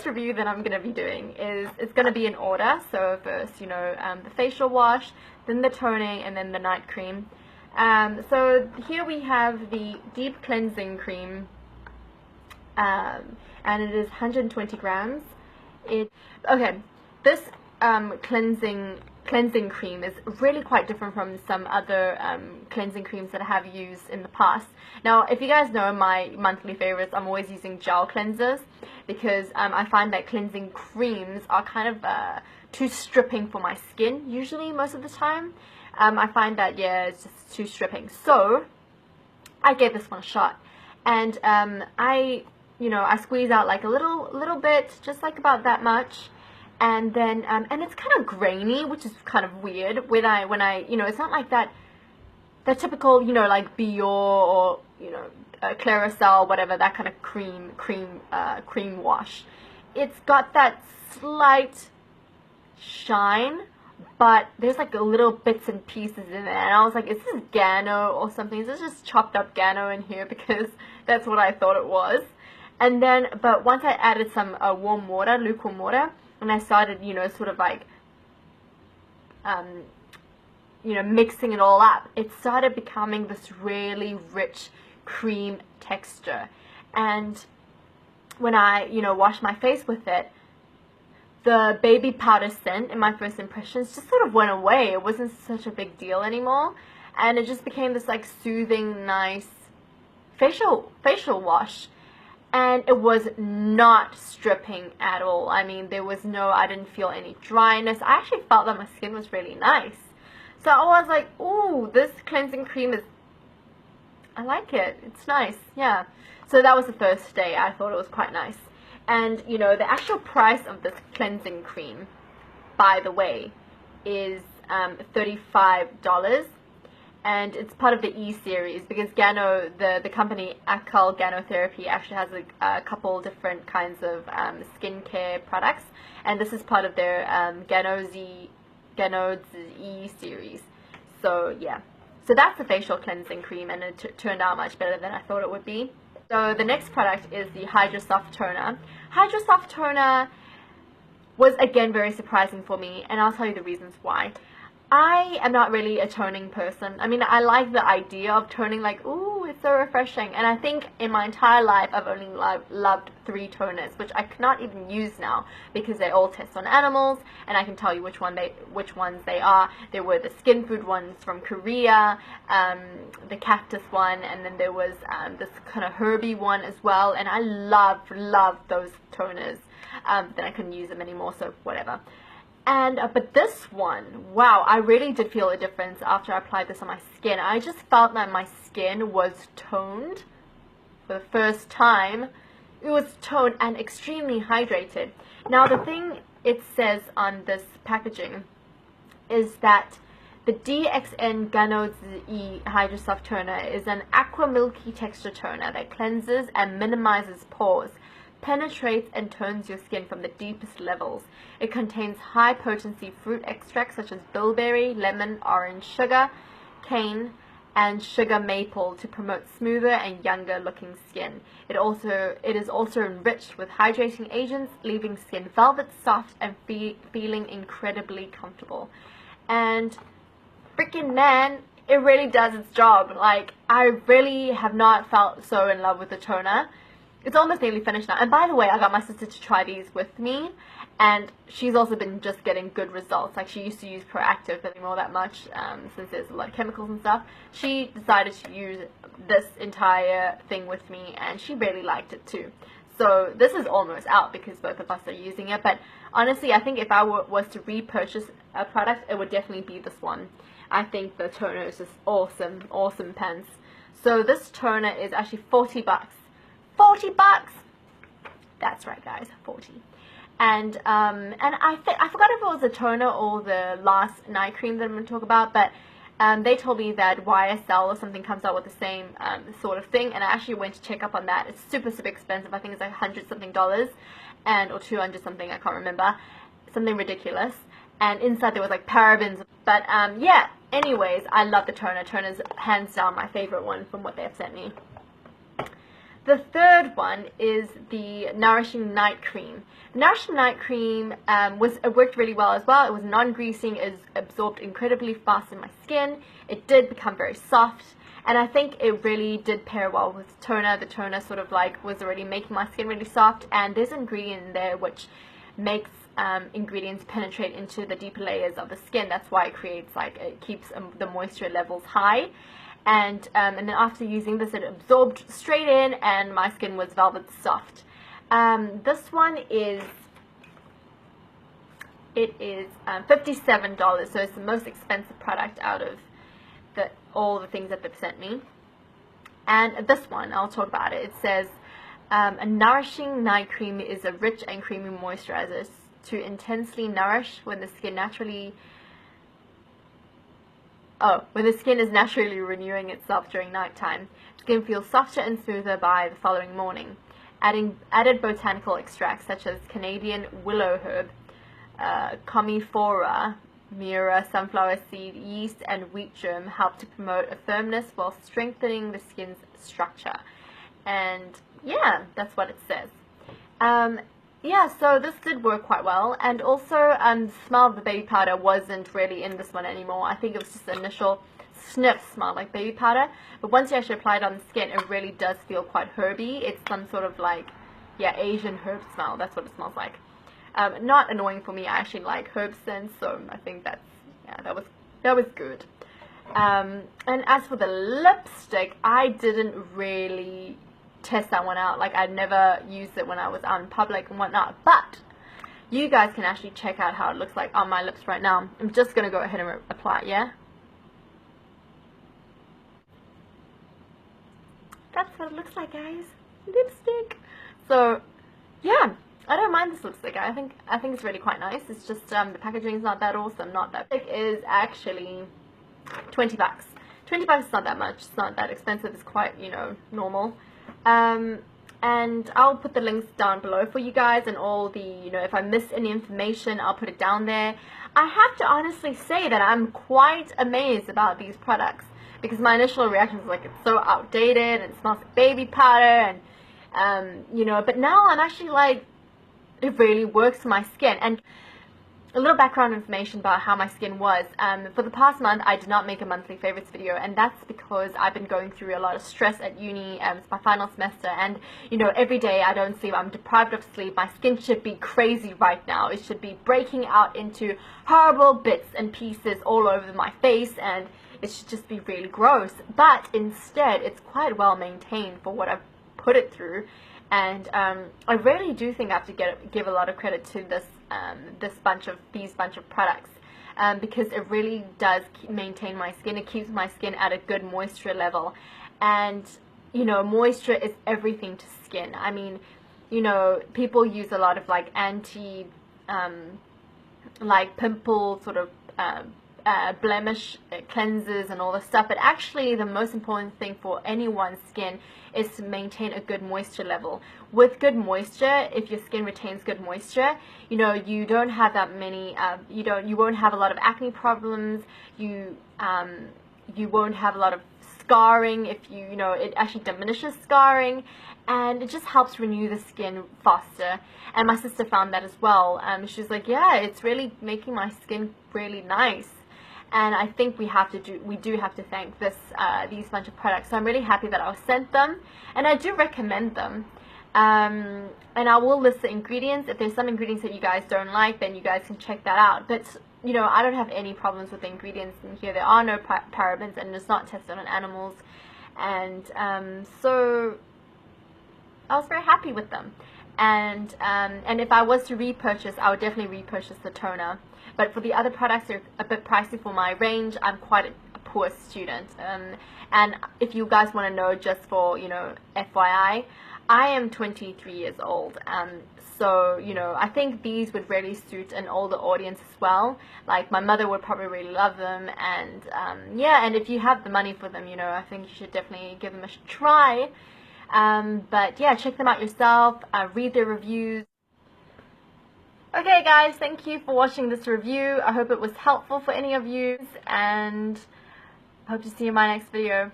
first review that I'm going to be doing is, it's going to be in order. So first, you know, the facial wash, then the toning, and then the night cream. So here we have the deep cleansing cream, and it is 120 grams. This cleansing cream is really quite different from some other cleansing creams that I have used in the past. Now, if you guys know my monthly favorites, I'm always using gel cleansers because I find that cleansing creams are kind of too stripping for my skin, usually, most of the time. I find that, yeah, it's just too stripping. So I gave this one a shot, and I squeeze out like a little bit, just like about that much. And then, and it's kind of grainy, which is kind of weird. When I, you know, it's not like that typical, you know, like Biore or, you know, Claricel, whatever, that kind of cream wash. It's got that slight shine, but there's like a little bits and pieces in there. And I was like, is this Gano or something? Is this just chopped up Gano in here? Because that's what I thought it was. And then, but once I added some warm water, lukewarm water, and I started, you know, sort of like, you know, mixing it all up, it started becoming this really rich cream texture. And when I, you know, washed my face with it, the baby powder scent in my first impressions just sort of went away. It wasn't such a big deal anymore. And it just became this like soothing, nice facial wash. And it was not stripping at all. I mean, I didn't feel any dryness. I actually felt that my skin was really nice. So I was like, ooh, this cleansing cream I like it. It's nice, yeah. So that was the first day. I thought it was quite nice. And, you know, the actual price of this cleansing cream, by the way, is $35. And it's part of the E series because Gano, the company Akal Ganotherapy actually has a couple different kinds of skincare products, and this is part of their Gano's E series. So yeah, so that's the facial cleansing cream, and it turned out much better than I thought it would be. So the next product is the Hydra Soft Toner. Hydra Soft Toner was again very surprising for me, and I'll tell you the reasons why. I am not really a toning person. I mean, I like the idea of toning, like, ooh, it's so refreshing. And I think in my entire life, I've only loved 3 toners, which I cannot even use now because they all test on animals, and I can tell you which ones they are. There were the skin food ones from Korea, the cactus one, and then there was this kind of herby one as well. And I love those toners. Then I couldn't use them anymore, so whatever. And but this one, wow, I really did feel a difference after I applied this on my skin. I just felt that my skin was toned for the first time. It was toned and extremely hydrated. Now, the thing it says on this packaging is that the DXN Gano's E Hydra Soft Toner is an aqua milky texture toner that cleanses and minimizes pores, penetrates and tones your skin from the deepest levels. It contains high-potency fruit extracts such as bilberry, lemon, orange, sugar, cane, and sugar maple to promote smoother and younger-looking skin. It is also enriched with hydrating agents, leaving skin velvet soft and feeling incredibly comfortable. And freaking man, it really does its job. Like, I really have not felt so in love with the toner. It's almost nearly finished now. And by the way, I got my sister to try these with me, and she's also been just getting good results. Like, she used to use Proactive, but anymore that much, since there's a lot of chemicals and stuff. She decided to use this entire thing with me, and she really liked it too. So this is almost out because both of us are using it. But honestly, I think if I was to repurchase a product, it would definitely be this one. I think the toner is just awesome, awesome pants. So this toner is actually $40. 40 bucks. That's right, guys, 40. And I forgot if it was the toner or the last night cream that I'm going to talk about, but they told me that YSL or something comes out with the same sort of thing, and I actually went to check up on that. It's super expensive. I think it's like $100 something or $200 something. I can't remember. Something ridiculous. And inside there was like parabens. But yeah. Anyways, I love the toner. Toner's hands down my favorite one from what they have sent me. The third one is the Nourishing Night Cream. The Nourishing Night Cream it worked really well as well. It was non-greasing, it absorbed incredibly fast in my skin. It did become very soft, and I think it really did pair well with toner. The toner sort of like was already making my skin really soft, and there's an ingredient in there which makes ingredients penetrate into the deeper layers of the skin. That's why it keeps the moisture levels high. And then after using this, it absorbed straight in, and my skin was velvet soft. This one is $57, so it's the most expensive product out of all the things that they've sent me. And this one, I'll talk about it. It says, a nourishing night cream is a rich and creamy moisturizer to intensely nourish when the skin is naturally renewing itself during nighttime. Skin feels softer and smoother by the following morning. Added botanical extracts such as Canadian willow herb, Commiphora, Mira, sunflower seed, yeast, and wheat germ help to promote a firmness while strengthening the skin's structure. And yeah, that's what it says. Yeah, so this did work quite well, and also the smell of the baby powder wasn't really in this one anymore. I think it was just the initial sniff smell like baby powder, but once you actually apply it on the skin, it really does feel quite herby. It's some sort of like, yeah, Asian herb smell. That's what it smells like. Not annoying for me. I actually like herb scents, so I think that was good. And as for the lipstick, I didn't really test that one out. Like, I'd never used it when I was out in public and whatnot, but you guys can actually check out how it looks like on my lips right now. I'm just gonna go ahead and apply it, yeah? That's what it looks like, guys. Lipstick. So yeah, I don't mind this lipstick. I think it's really quite nice. It's just the packaging is not that awesome. Not that big. Is actually $20. $20 is not that much. It's not that expensive. It's quite, you know, normal. And I'll put the links down below for you guys, and all the, you know, if I missed any information, I'll put it down there. I have to honestly say that I'm quite amazed about these products, because my initial reaction was like, it's so outdated and it smells like baby powder, and you know, but now I'm actually like, it really works for my skin. And a little background information about how my skin was. For the past month, I did not make a monthly favorites video, and that's because I've been going through a lot of stress at uni. It's my final semester, and you know, every day I don't sleep. I'm deprived of sleep. My skin should be crazy right now. It should be breaking out into horrible bits and pieces all over my face, and it should just be really gross. But instead, it's quite well maintained for what I've put it through. And I really do think I have to give a lot of credit to these bunch of products, because it really does maintain my skin. It keeps my skin at a good moisture level, and you know, moisture is everything to skin. I mean, you know, people use a lot of like like pimple sort of blemish cleansers and all this stuff, but actually the most important thing for anyone's skin is to maintain a good moisture level. With good moisture, if your skin retains good moisture, you know, you don't have that many you won't have a lot of acne problems, you won't have a lot of scarring. If you know, it actually diminishes scarring, and it just helps renew the skin faster. And my sister found that as well. She was like, yeah, it's really making my skin really nice. And I think we do have to thank these bunch of products. So I'm really happy that I was sent them, and I do recommend them. And I will list the ingredients. If there's some ingredients that you guys don't like, then you guys can check that out. But you know, I don't have any problems with the ingredients in here. There are no parabens, and it's not tested on animals. And so I was very happy with them. And if I was to repurchase, I would definitely repurchase the toner. But for the other products, they're a bit pricey for my range. I'm quite a poor student. And if you guys want to know, just for, you know, FYI, I am 23 years old. So, you know, I think these would really suit an older audience as well. Like, my mother would probably really love them. And, yeah, and if you have the money for them, you know, I think you should definitely give them a try. But yeah, check them out yourself, read their reviews. Okay guys, thank you for watching this review. I hope it was helpful for any of you, and I hope to see you in my next video.